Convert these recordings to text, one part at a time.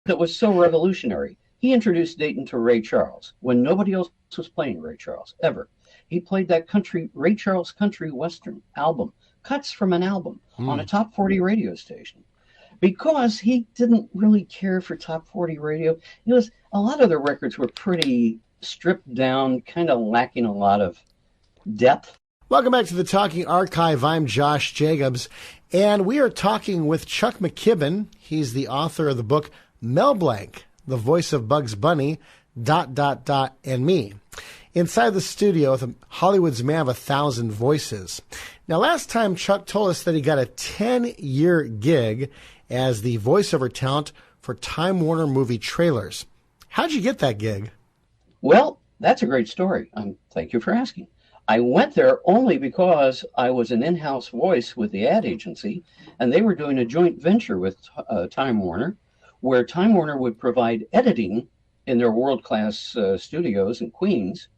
that was so revolutionary. He introduced Dayton to Ray Charles when nobody else was playing Ray Charles ever. He played that Ray Charles country western album, cuts from an album on a top 40 radio station. Because he didn't really care for top 40 radio. A lot of the records were pretty stripped down, kind of lacking a lot of depth. Welcome back to the Talking Archive. I'm Josh Jacobs, and we are talking with Chuck McKibben. He's the author of the book Mel Blanc, The Voice of Bugs Bunny, ... and Me. Inside the studio with Hollywood's Man of 1,000 Voices. Now, last time Chuck told us that he got a 10-year gig as the voiceover talent for Time Warner movie trailers. How'd you get that gig? Well, that's a great story. Thank you for asking. I went there only because I was an in-house voice with the ad agency, and they were doing a joint venture with Time Warner, where Time Warner would provide editing in their world-class studios in Queens,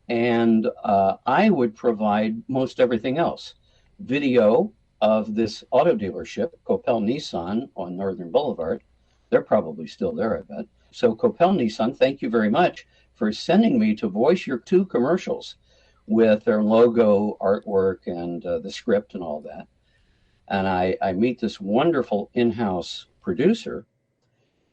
and I would provide most everything else. Video of this auto dealership, Coppell Nissan on Northern Boulevard. They're probably still there, I bet. So Coppell Nissan, thank you very much for sending me to voice your 2 commercials with their logo, artwork, and the script and all that. And I meet this wonderful in-house producer.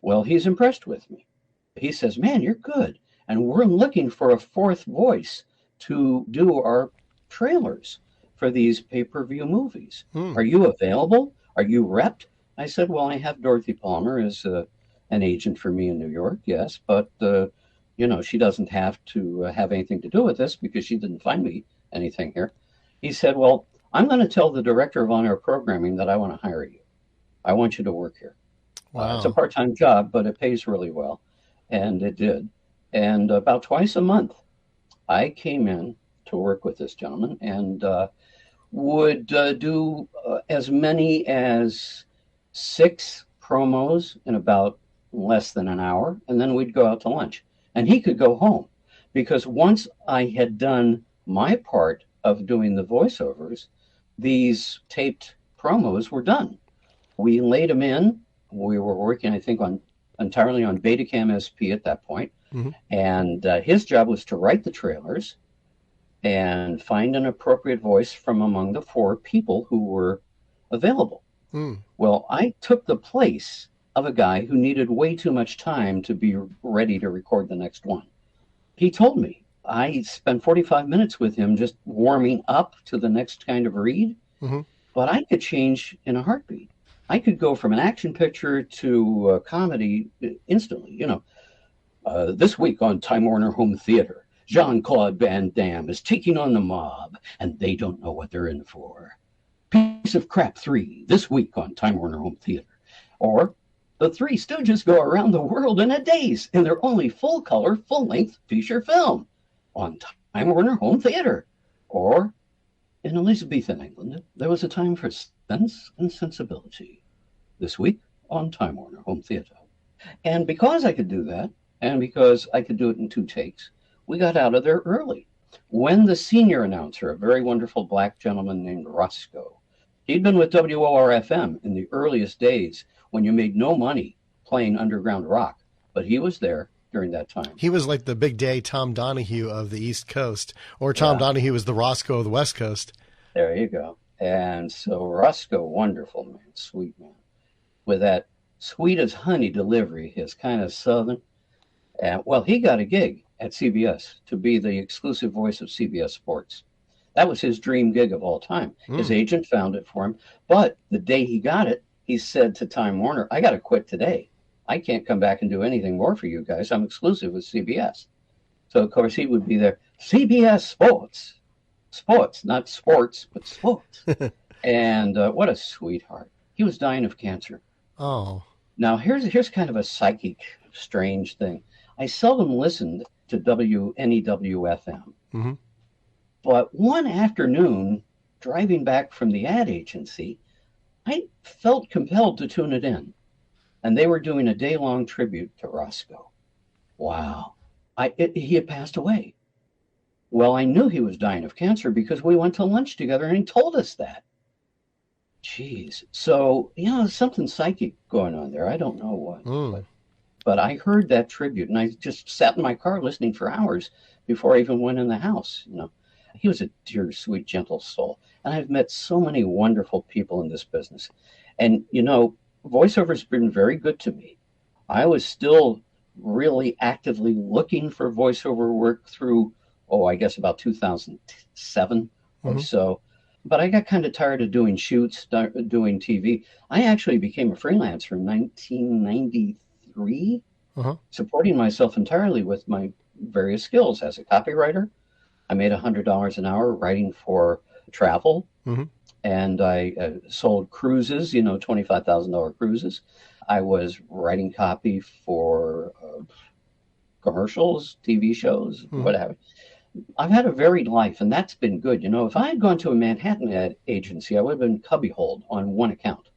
Well, he's impressed with me. He says, man, you're good. And we're looking for a 4th voice to do our trailers for these pay-per-view movies. Are you available? Are you repped? I said, well, I have Dorothy Palmer as an agent for me in New York, yes, but she doesn't have to have anything to do with this because she didn't find me anything here. He said, well, I'm going to tell the director of on-air programming that I want to hire you. I want you to work here. Wow. It's a part-time job, but it pays really well. And it did. And about twice a month, I came in to work with this gentleman and would do as many as 6 promos in about less than an hour. And then we'd go out to lunch. And he could go home because once I had done my part of doing the voiceovers, these taped promos were done. We laid them in. We were working, I think, entirely on Betacam SP at that point. Mm-hmm. And his job was to write the trailers and find an appropriate voice from among the 4 people who were available. Well, I took the place of a guy who needed way too much time to be ready to record the next one. He told me. I spent 45 minutes with him just warming up to the next kind of read, but I could change in a heartbeat. I could go from an action picture to comedy instantly. This week on Time Warner Home Theater, Jean-Claude Van Damme is taking on the mob, and they don't know what they're in for. Piece of Crap 3, this week on Time Warner Home Theater. Or the Three Stooges go around the world in a daze in their only full-color, full-length feature film on Time Warner Home Theater. Or in Elizabethan England, there was a time for sense and sensibility. This week on Time Warner Home Theater. And because I could do that, and because I could do it in 2 takes, we got out of there early. When the senior announcer, a very wonderful black gentleman named Roscoe, he'd been with WOR-FM in the earliest days when you made no money playing underground rock, but he was there during that time. He was like the big day Tom Donahue of the East Coast, or Tom Donahue was the Roscoe of the West Coast. There you go. And so Roscoe, wonderful man, sweet man, with that sweet as honey delivery, his kind of southern. And well, he got a gig at CBS to be the exclusive voice of CBS Sports. That was his dream gig of all time. His agent found it for him. But the day he got it, he said to Time Warner, I got to quit today. I can't come back and do anything more for you guys. I'm exclusive with CBS. So, of course, he would be there. CBS Sports. Sports, not sports, but sports. And what a sweetheart. He was dying of cancer. Oh. Now, here's kind of a psychic, strange thing. I seldom listened to WNEW-FM. But one afternoon, driving back from the ad agency, I felt compelled to tune it in. And they were doing a day-long tribute to Roscoe. Wow. He had passed away. Well, I knew he was dying of cancer because we went to lunch together and he told us that. Jeez. So, something psychic going on there. I don't know what. But But I heard that tribute, and I just sat in my car listening for hours before I even went in the house. He was a dear, sweet, gentle soul. And I've met so many wonderful people in this business. And, voiceover's been very good to me. I was still really actively looking for voiceover work through, I guess about 2007 or so. But I got kind of tired of doing shoots, doing TV. I actually became a freelancer in 1993, supporting myself entirely with my various skills as a copywriter. I made $100 an hour writing for travel, and I sold cruises, $25,000 cruises. I was writing copy for commercials, TV shows, whatever. I've had a varied life, and that's been good. If I had gone to a Manhattan ad agency, I would have been cubbyholed on one account,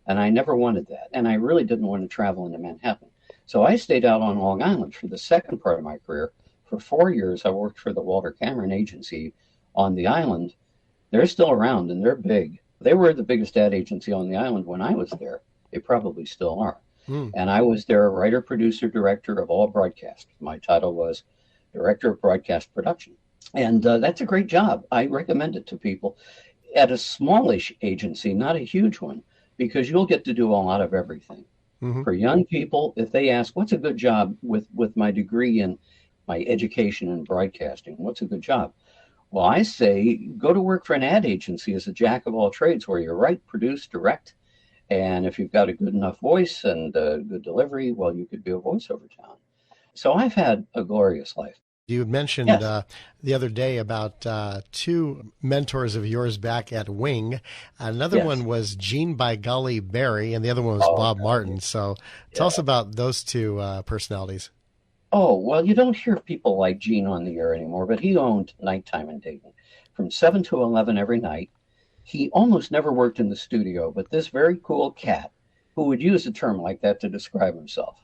and I never wanted that. And I really didn't want to travel into Manhattan. So I stayed out on Long Island for the second part of my career. For 4 years, I worked for the Walter Cameron Agency on the island. They're still around, and they're big. They were the biggest ad agency on the island when I was there. They probably still are. And I was their writer, producer, director of all broadcast. My title was Director of Broadcast Production. And that's a great job. I recommend it to people at a smallish agency, not a huge one, because you'll get to do a lot of everything. For young people, if they ask, what's a good job with my degree in my education in broadcasting, what's a good job? Well, I say go to work for an ad agency as a jack of all trades, where you write, produce, direct. And if you've got a good enough voice and good delivery, well, you could be a voiceover talent. So I've had a glorious life. You mentioned the other day about two mentors of yours back at Wing. Another one was Gene by Golly Barry, and the other one was Bob Martin. So tell us about those two personalities. Oh, well, you don't hear people like Gene on the air anymore, but he owned Nighttime in Dayton from 7 to 11 every night. He almost never worked in the studio, but this very cool cat, who would use a term like that to describe himself,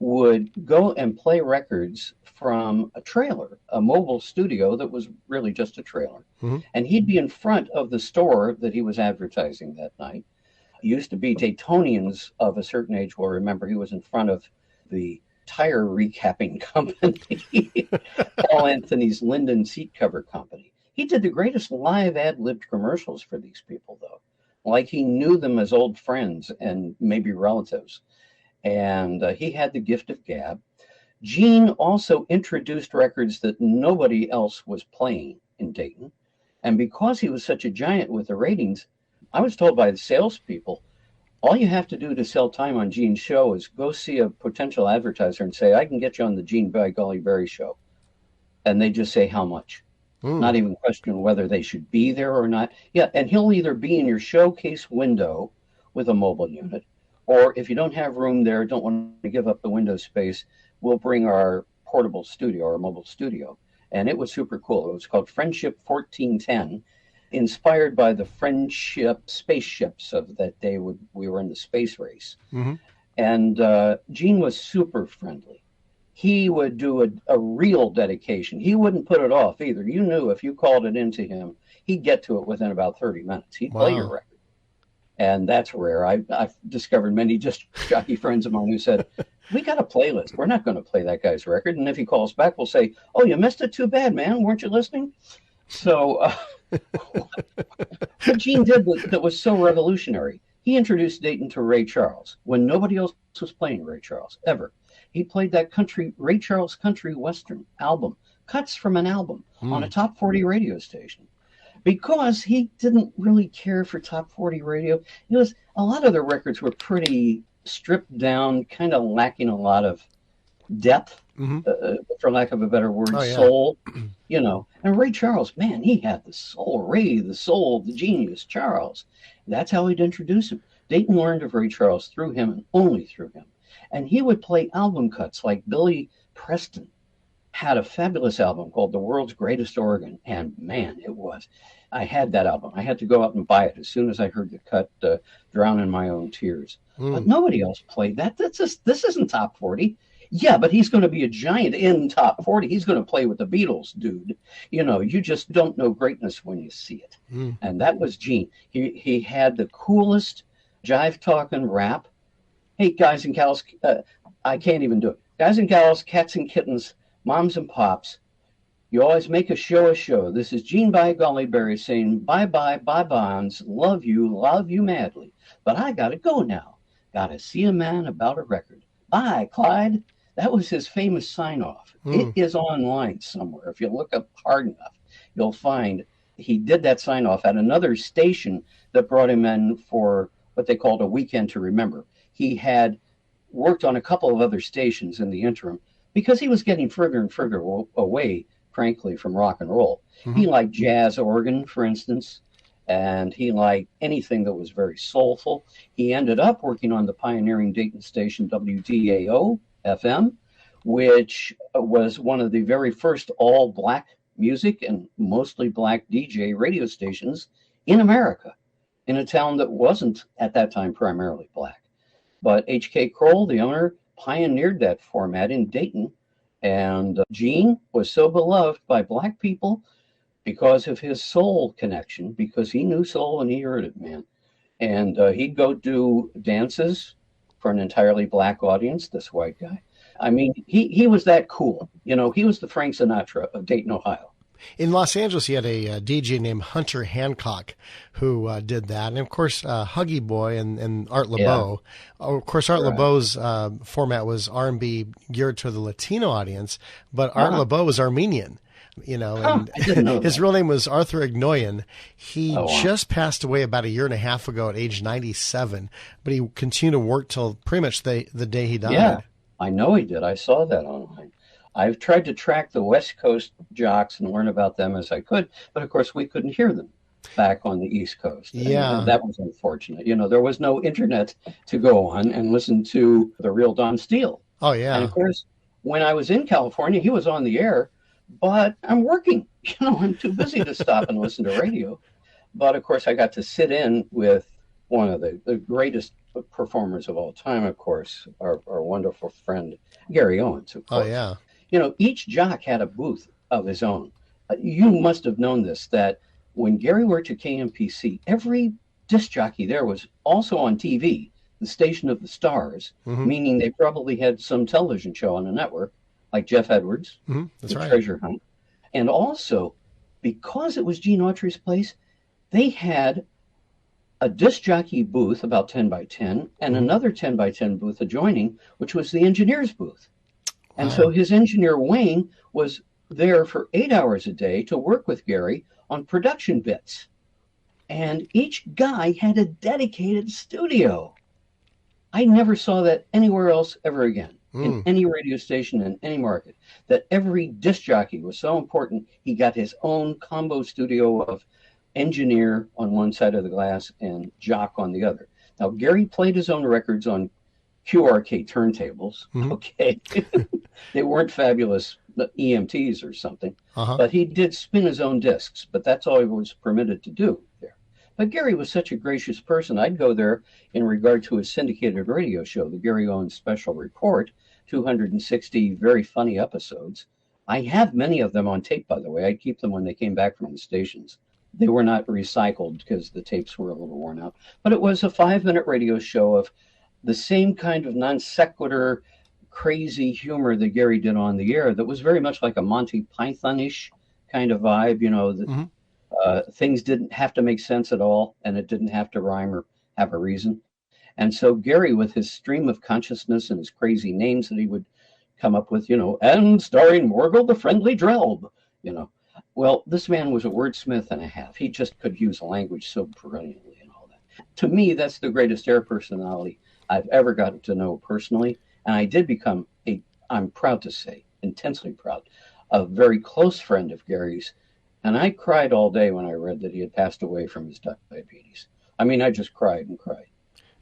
would go and play records from a trailer, a mobile studio that was really just a trailer. And he'd be in front of the store that he was advertising that night. It used to be Daytonians of a certain age will remember he was in front of the tire recapping company, Paul Anthony's Linden seat cover company. He did the greatest live ad-libbed commercials for these people, though. Like he knew them as old friends and maybe relatives. And he had the gift of gab. Gene also introduced records that nobody else was playing in Dayton. And because he was such a giant with the ratings, I was told by the salespeople, all you have to do to sell time on Gene's show is go see a potential advertiser and say, I can get you on the Gene by Golly Berry show. And they just say how much. Not even question whether they should be there or not. Yeah, and he'll either be in your showcase window with a mobile unit, or if you don't have room there, don't want to give up the window space, we'll bring our portable studio, our mobile studio. And it was super cool. It was called Friendship 1410, inspired by the Friendship spaceships of that day. We were in the space race. And Gene was super friendly. He would do a real dedication. He wouldn't put it off either. You knew if you called it into him, he'd get to it within about 30 minutes. He'd play your record. And that's rare. I've discovered many just jockey friends of mine who said, we got a playlist. We're not going to play that guy's record. And if he calls back, we'll say, oh, you missed it. Too bad, man. Weren't you listening? So what Gene did that was so revolutionary, he introduced Dayton to Ray Charles when nobody else was playing Ray Charles, ever. He played that Ray Charles country western album, cuts from an album on a top 40 radio station. Because he didn't really care for top 40 radio. A lot of the records were pretty stripped down, kind of lacking a lot of depth, for lack of a better word, soul, And Ray Charles, man, he had the soul. Ray, the soul, the genius, Charles. That's how he'd introduce him. Dayton learned of Ray Charles through him and only through him. And he would play album cuts like Billy Preston had a fabulous album called The World's Greatest Organ. And man, it was. I had that album. I had to go out and buy it as soon as I heard the cut, Drown in My Own Tears. But nobody else played that. This isn't top 40. Yeah, but he's going to be a giant in top 40. He's going to play with the Beatles, dude. You just don't know greatness when you see it. And that was Gene. He had the coolest jive talking rap Hey, guys and gals, I can't even do it. Guys and gals, cats and kittens, moms and pops, you always make a show a show. This is Gene by Golly Berry saying bye-bye, bye-bonds, love you madly. But I gotta go now. Gotta see a man about a record. Bye, Clyde. That was his famous sign-off. It is online somewhere. If you look up hard enough, you'll find he did that sign-off at another station that brought him in for what they called a weekend to remember. He had worked on a couple of other stations in the interim because he was getting further and further away, frankly, from rock and roll. He liked jazz organ, for instance, and he liked anything that was very soulful. He ended up working on the pioneering Dayton station WDAO FM, which was one of the very first all-black music and mostly black DJ radio stations in America, in a town that wasn't at that time primarily black. But H.K. Kroll, the owner, pioneered that format in Dayton. And Gene was so beloved by black people because of his soul connection, because he knew soul and he heard it, man. And he'd go do dances for an entirely black audience, this white guy. I mean, he was that cool. You know, he was the Frank Sinatra of Dayton, Ohio. In Los Angeles, he had a DJ named Hunter Hancock who did that. And, of course, Huggy Boy and Art LeBeau. Yeah. Of course, Art LeBeau's format was R&B geared to the Latino audience, but Art LeBeau was Armenian. You know, and his real name was Arthur Ignoyan. He just passed away about a year and a half ago at age 97, but he continued to work till pretty much the day he died. Yeah, I know he did. I saw that online. I've tried to track the West Coast jocks and learn about them as I could, but of course we couldn't hear them back on the East Coast. Yeah. And that was unfortunate. You know, there was no internet to go on and listen to the real Don Steele. Oh, yeah. And of course, when I was in California, he was on the air, but I'm working. You know, I'm too busy to stop and listen to radio. But of course, I got to sit in with one of the greatest performers of all time, of course, our wonderful friend, Gary Owens, of course. Oh, yeah. You know, each jock had a booth of his own. You must have known this, that when Gary worked at KMPC, every disc jockey there was also on TV, the station of the stars, meaning they probably had some television show on the network, like Jeff Edwards, That's the right. Treasure Hunt. And also, because it was Gene Autry's place, they had a disc jockey booth about 10 by 10 and another 10 by 10 booth adjoining, which was the engineer's booth. And so his engineer, Wayne, was there for 8 hours a day to work with Gary on production bits. And each guy had a dedicated studio. I never saw that anywhere else ever again, in any radio station, in any market, that every disc jockey was so important. He got his own combo studio of engineer on one side of the glass and jock on the other. Now, Gary played his own records on QRK turntables. Okay. They weren't fabulous EMTs or something, but he did spin his own discs, but that's all he was permitted to do there. But Gary was such a gracious person. I'd go there in regard to his syndicated radio show, the Gary Owens Special Report, 260 very funny episodes. I have many of them on tape, by the way. I'd keep them when they came back from the stations. They were not recycled because the tapes were a little worn out. But it was a 5-minute radio show of the same kind of non sequitur, crazy humor that Gary did on the air that was very much like a Monty Python-ish kind of vibe, you know, that things didn't have to make sense at all and it didn't have to rhyme or have a reason. And so Gary, with his stream of consciousness and his crazy names that he would come up with, you know, and starring Morgul the Friendly Drelb, you know. Well, this man was a wordsmith and a half. He just could use language so brilliantly and all that. To me, that's the greatest air personality I've ever gotten to know personally. And I did become I'm proud to say, intensely proud, a very close friend of Gary's. And I cried all day when I read that he had passed away from his diabetes. I mean, I just cried and cried.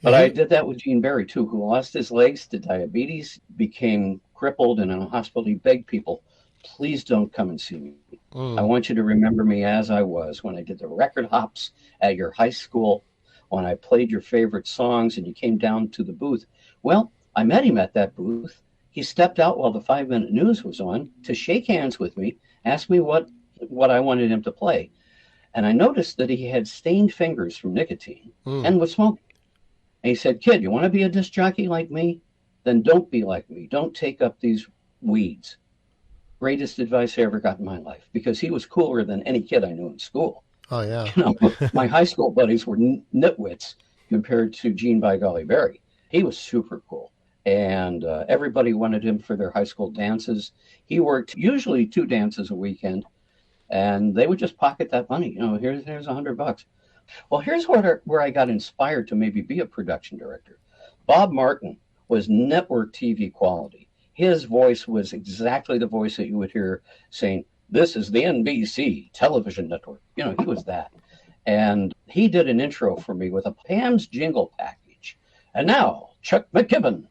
But I did that with Gene Barry, too, who lost his legs to diabetes, became crippled and in a hospital. He begged people, please don't come and see me. I want you to remember me as I was when I did the record hops at your high school, when I played your favorite songs and you came down to the booth. Well, I met him at that booth. He stepped out while the 5-minute news was on to shake hands with me, asked me what I wanted him to play. And I noticed that he had stained fingers from nicotine and was smoking. And he said, kid, you want to be a disc jockey like me? Then don't be like me. Don't take up these weeds. Greatest advice I ever got in my life, because he was cooler than any kid I knew in school. Oh, yeah. My high school buddies were nitwits compared to Gene by Golly Berry. He was super cool. And everybody wanted him for their high school dances. He worked usually 2 dances a weekend, and they would just pocket that money. Here's $100. Well, here's where I got inspired to maybe be a production director. Bob Martin was network TV quality. His voice was exactly the voice that you would hear saying, this is the NBC television network. He was that. And he did an intro for me with a Pam's jingle package. And now, Chuck McKibben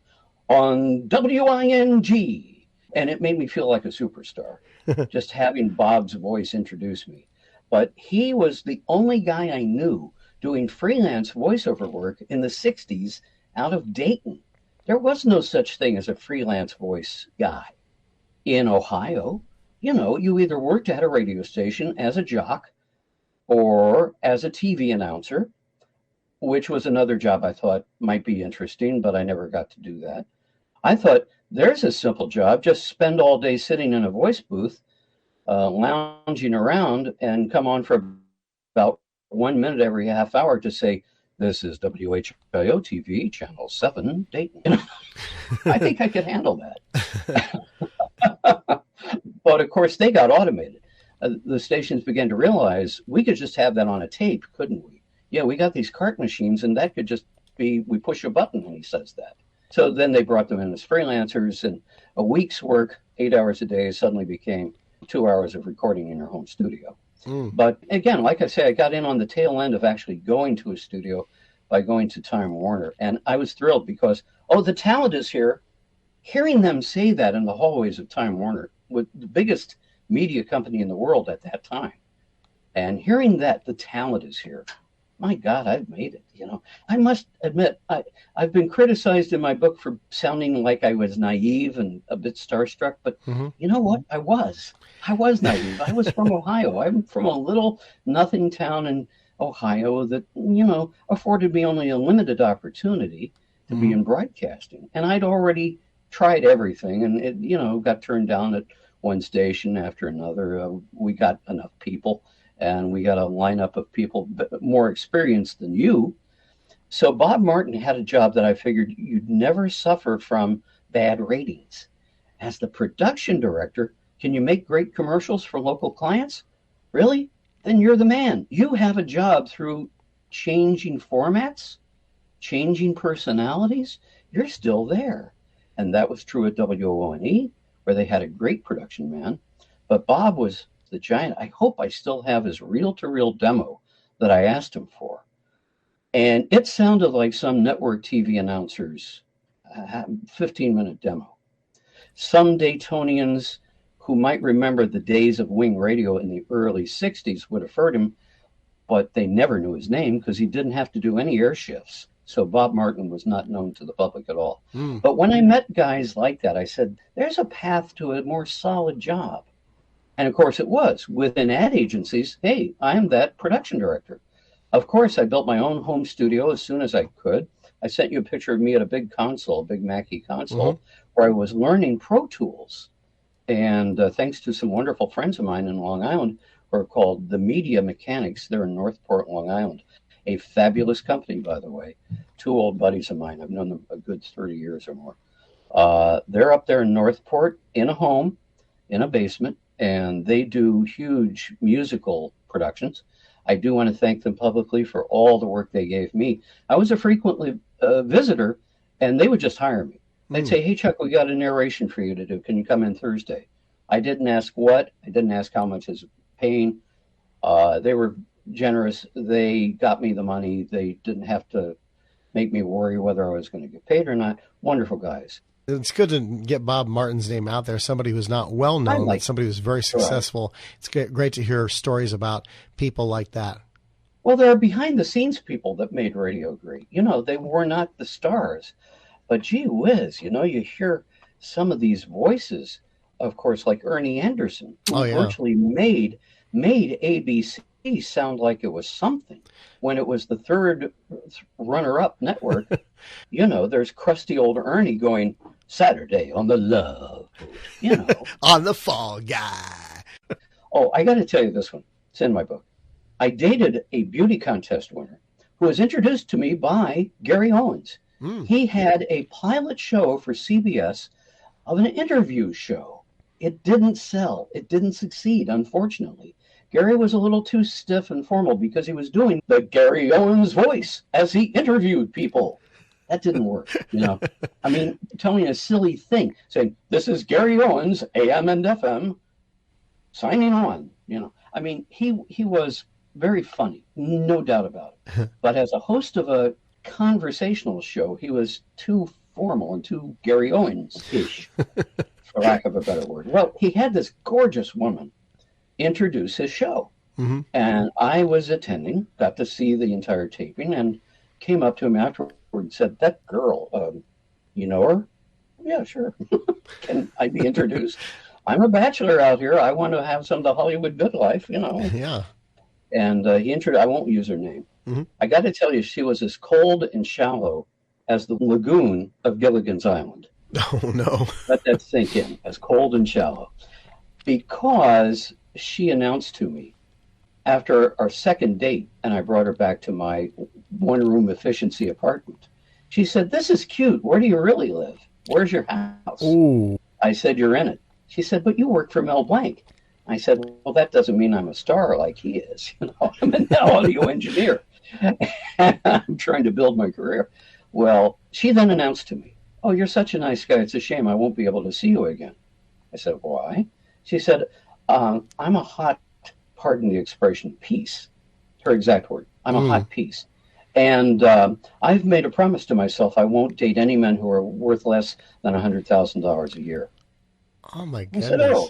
on WING. And it made me feel like a superstar, just having Bob's voice introduce me. But he was the only guy I knew doing freelance voiceover work in the 60s out of Dayton. There was no such thing as a freelance voice guy. In Ohio, you either worked at a radio station as a jock or as a TV announcer, which was another job I thought might be interesting, but I never got to do that. I thought, there's a simple job. Just spend all day sitting in a voice booth, lounging around, and come on for about 1 minute every half hour to say, this is WHIO TV, Channel 7, Dayton. I think I could handle that. But, of course, they got automated. The stations began to realize we could just have that on a tape, couldn't we? Yeah, we got these cart machines, and that could just be, we push a button and he says that. So then they brought them in as freelancers, and a week's work, 8 hours a day, suddenly became 2 hours of recording in your home studio. But again, like I say, I got in on the tail end of actually going to a studio by going to Time Warner. And I was thrilled because, the talent is here. Hearing them say that in the hallways of Time Warner, with the biggest media company in the world at that time, and hearing that the talent is here, my God, I've made it. I must admit, I've been criticized in my book for sounding like I was naive and a bit starstruck, but you know what? I was naive. I was from Ohio. I'm from a little nothing town in Ohio that, afforded me only a limited opportunity to be in broadcasting. And I'd already tried everything, and it, got turned down at one station after another. We got enough people, and we got a lineup of people more experienced than you. So Bob Martin had a job that I figured you'd never suffer from bad ratings. As the production director, can you make great commercials for local clients? Really? Then you're the man. You have a job through changing formats, changing personalities. You're still there. And that was true at WONE, where they had a great production man. But Bob was the giant. I hope I still have his reel-to-reel demo that I asked him for. And it sounded like some network TV announcer's 15-minute demo. Some Daytonians who might remember the days of wing radio in the early 60s would have heard him, but they never knew his name because he didn't have to do any air shifts. So Bob Martin was not known to the public at all. But when I met guys like that, I said, there's a path to a more solid job. And of course it was. Within ad agencies, hey, I'm that production director. Of course, I built my own home studio as soon as I could. I sent you a picture of me at a big console, a big Mackie console, where I was learning Pro Tools. And thanks to some wonderful friends of mine in Long Island who are called the Media Mechanics. They're in Northport, Long Island. A fabulous company, by the way. 2 old buddies of mine. I've known them a good 30 years or more. They're up there in Northport in a home, in a basement, and they do huge musical productions. I do want to thank them publicly for all the work they gave me. I was a frequently visitor, and they would just hire me. They'd say, hey, Chuck, we got a narration for you to do. Can you come in Thursday? I didn't ask what. I didn't ask how much is paying. They were generous. They got me the money. They didn't have to make me worry whether I was going to get paid or not. Wonderful guys. It's good to get Bob Martin's name out there, somebody who's not well known, but somebody who's very successful. Right. It's great to hear stories about people like that. Well, there are behind-the-scenes people that made radio great. They were not the stars. But gee whiz, you hear some of these voices, of course, like Ernie Anderson, who virtually made ABC sound like it was something when it was the third runner-up network. There's crusty old Ernie going, Saturday on the Love, On the Fall Guy. Oh, I got to tell you this one. It's in my book. I dated a beauty contest winner who was introduced to me by Gary Owens. He had a pilot show for CBS of an interview show. It didn't sell. It didn't succeed, unfortunately. Gary was a little too stiff and formal because he was doing the Gary Owens voice as he interviewed people. That didn't work, I mean, telling a silly thing, saying, this is Gary Owens, AM and FM, signing on, I mean, he was very funny, no doubt about it. But as a host of a conversational show, he was too formal and too Gary Owens-ish, for lack of a better word. Well, he had this gorgeous woman introduce his show. And I was attending, got to see the entire taping, and came up to him afterward and said, that girl, you know her? Yeah, sure. Can I be introduced? I'm a bachelor out here. I want to have some of the Hollywood good life, Yeah. And he introduced, I won't use her name. I got to tell you, she was as cold and shallow as the lagoon of Gilligan's Island. Oh, no. Let that sink in, as cold and shallow. Because she announced to me after our second date, and I brought her back to my one-room efficiency apartment. She said, this is cute. Where do you really live? Where's your house? Ooh. I said, you're in it. She said, but you work for Mel Blanc. I said, well, that doesn't mean I'm a star like he is. I'm an audio engineer. And I'm trying to build my career. Well, she then announced to me, oh, you're such a nice guy. It's a shame I won't be able to see you again. I said, why? She said, I'm a hot, pardon the expression, piece. Her exact word. I'm a hot piece. And I've made a promise to myself I won't date any men who are worth less than $100,000 a year. Oh, my I goodness. said, oh,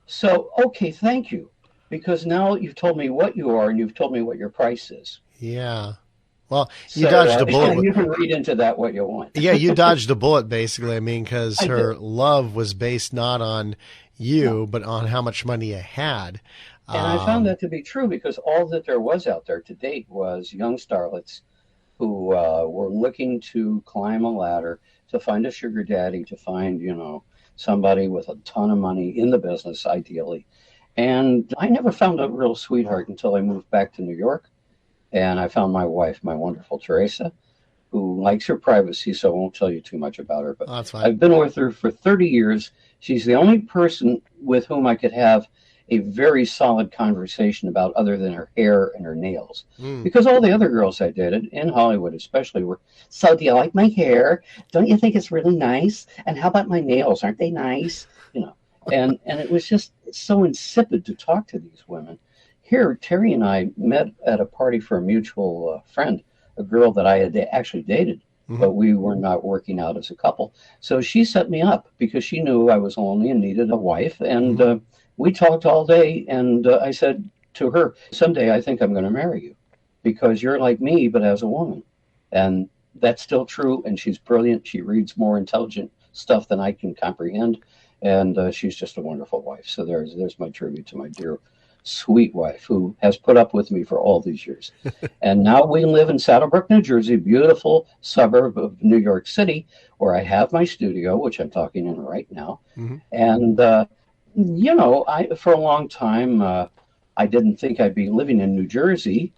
so, okay, thank you. Because now you've told me what you are and you've told me what your price is. Yeah. Well, you So, dodged a bullet. You can read into that what you want. Yeah, you dodged a bullet, basically. I mean, because her love was based not on you, but on how much money you had. And I found that to be true because all that there was out there to date was young starlets who were looking to climb a ladder, to find a sugar daddy, to find, somebody with a ton of money in the business, ideally. And I never found a real sweetheart until I moved back to New York. And I found my wife, my wonderful Teresa, who likes her privacy, so I won't tell you too much about her. But that's fine. I've been with her for 30 years. She's the only person with whom I could have a very solid conversation about other than her hair and her nails. Because all the other girls I dated, in Hollywood especially, were, so do you like my hair? Don't you think it's really nice? And how about my nails? Aren't they nice? And it was just so insipid to talk to these women. Here, Terry and I met at a party for a mutual friend, a girl that I had actually dated, but we were not working out as a couple. So she set me up because she knew I was lonely and needed a wife. And we talked all day. And I said to her, someday I think I'm going to marry you because you're like me, but as a woman. And that's still true. And she's brilliant. She reads more intelligent stuff than I can comprehend. And she's just a wonderful wife. So there's my tribute to my dear sweet wife who has put up with me for all these years. And now we live in Saddlebrook, New Jersey, beautiful suburb of New York City, where I have my studio, which I'm talking in right now. And, for a long time, I didn't think I'd be living in New Jersey,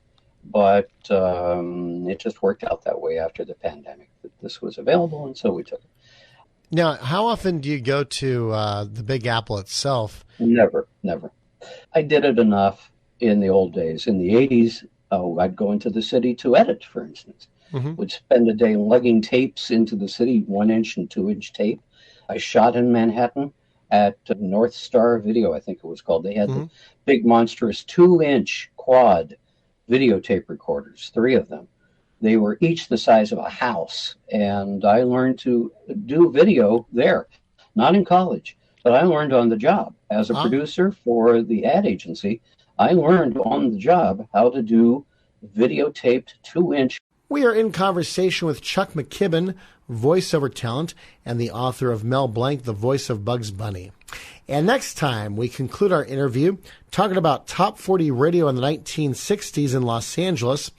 but it just worked out that way after the pandemic, that this was available, and so we took it. Now, how often do you go to the Big Apple itself? Never. I did it enough in the old days. In the 80s, I'd go into the city to edit, for instance. Would spend a day lugging tapes into the city, 1-inch and 2-inch tape. I shot in Manhattan at North Star Video, I think it was called. They had the big, monstrous 2-inch quad videotape recorders, 3 of them. They were each the size of a house. And I learned to do video there, not in college. But I learned on the job. As a producer for the ad agency, I learned on the job how to do videotaped 2-inch. We are in conversation with Chuck McKibben, voiceover talent, and the author of Mel Blanc, the voice of Bugs Bunny. And next time, we conclude our interview talking about top 40 radio in the 1960s in Los Angeles,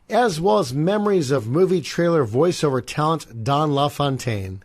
as well as memories of movie trailer voiceover talent Don LaFontaine.